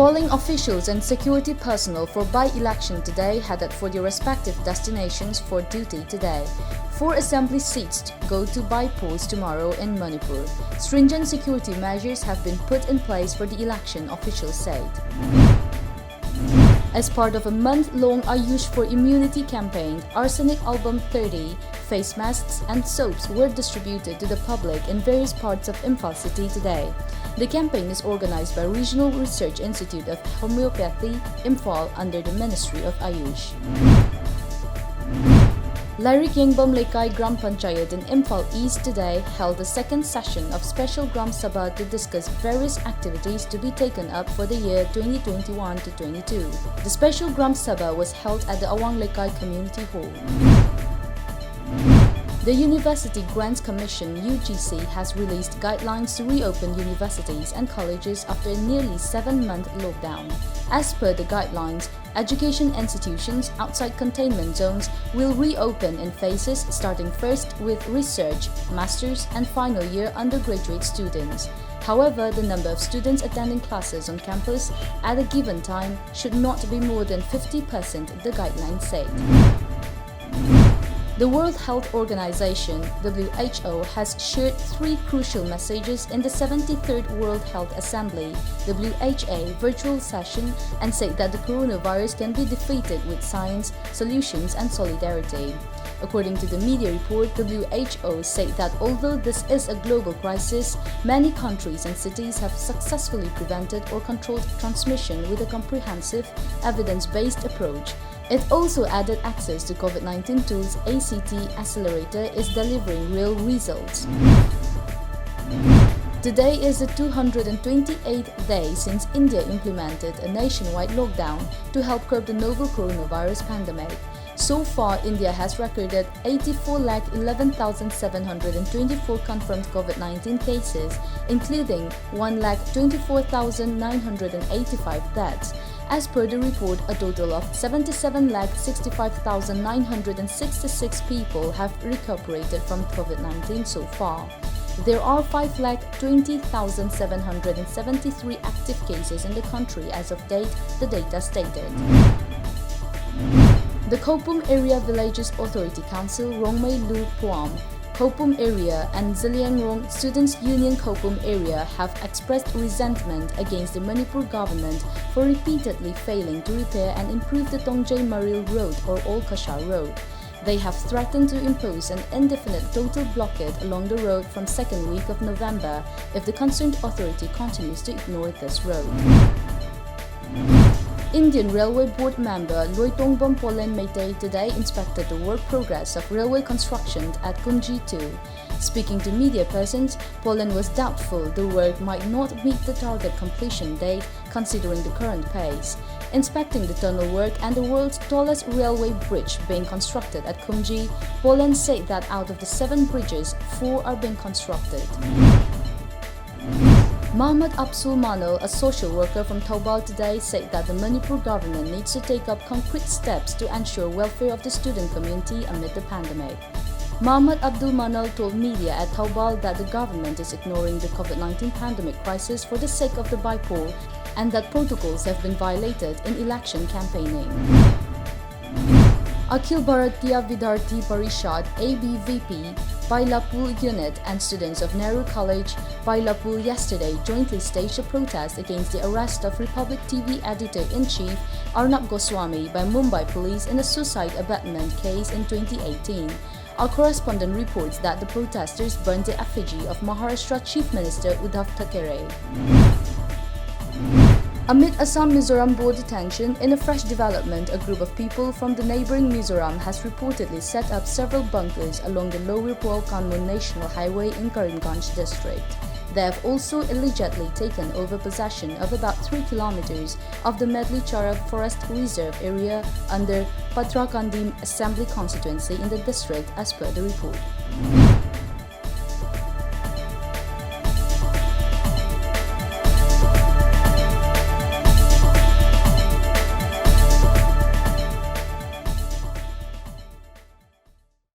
Polling officials and security personnel for by-election today headed for their respective destinations for duty today. 4 assembly seats go to by-polls tomorrow in Manipur. Stringent security measures have been put in place for the election, officials said. As part of a month-long Ayush for Immunity campaign, Arsenic Album 30, face masks and soaps were distributed to the public in various parts of Imphal city today. The campaign is organized by Regional Research Institute of Homeopathy, Imphal, under the Ministry of Ayush. Lamjingbatom Lekai Gram Panchayat in Imphal East today held the second session of Special Gram Sabha to discuss various activities to be taken up for the year 2021-22. The Special Gram Sabha was held at the Awang Lekai Community Hall. The University Grants Commission (UGC) has released guidelines to reopen universities and colleges after a nearly 7-month lockdown. As per the guidelines, education institutions outside containment zones will reopen in phases, starting first with research, master's and final year undergraduate students. However, the number of students attending classes on campus at a given time should not be more than 50%, the guidelines said. The World Health Organization (WHO) has shared 3 crucial messages in the 73rd World Health Assembly (WHA) virtual session and said that the coronavirus can be defeated with science, solutions and solidarity. According to the media report, WHO said that although this is a global crisis, many countries and cities have successfully prevented or controlled transmission with a comprehensive, evidence-based approach. It also added access to COVID-19 tools. ACT Accelerator is delivering real results. Today is the 228th day since India implemented a nationwide lockdown to help curb the novel coronavirus pandemic. So far, India has recorded 84,11,724 confirmed COVID-19 cases, including 1,24,985 deaths. As per the report, a total of 77,65,966 people have recuperated from COVID-19 so far. There are 5,20,773 active cases in the country as of date, the data stated. The Kopum Area Villages Authority Council, Rongmei Lu Puam, Kopum Area and Ziliangrong Students' Union Kopum Area have expressed resentment against the Manipur government for repeatedly failing to repair and improve the Tongjai Maril Road or Old Kashar Road. They have threatened to impose an indefinite total blockade along the road from 2nd week of November if the concerned authority continues to ignore this road. Indian Railway Board member Loitongbam Polen Meitei today inspected the work progress of railway construction at Kumji 2. Speaking to media persons, Polen was doubtful the work might not meet the target completion date considering the current pace. Inspecting the tunnel work and the world's tallest railway bridge being constructed at Kumji, Polen said that out of the 7 bridges, 4 are being constructed. Mohammad Absul Manal, a social worker from Taubal today, said that the Manipur government needs to take up concrete steps to ensure welfare of the student community amid the pandemic. Mohammad Abdul Manal told media at Taubal that the government is ignoring the COVID-19 pandemic crisis for the sake of the by-poll and that protocols have been violated in election campaigning. Akhil Bharatiya Vidharthi Parishad (ABVP), Bailapur unit and students of Nehru College, Bailapur yesterday jointly staged a protest against the arrest of Republic TV editor-in-chief Arnab Goswami by Mumbai police in a suicide abetment case in 2018. Our correspondent reports that the protesters burned the effigy of Maharashtra Chief Minister Uddhav Thackeray. Amid Assam-Mizoram border tension, in a fresh development, a group of people from the neighbouring Mizoram has reportedly set up several bunkers along the Lower Pual-Kanmun National Highway in Karimganj district. They have also allegedly taken over possession of about 3 kilometers of the Medli-Chara Forest Reserve area under Patrakandim Assembly constituency in the district, as per the report.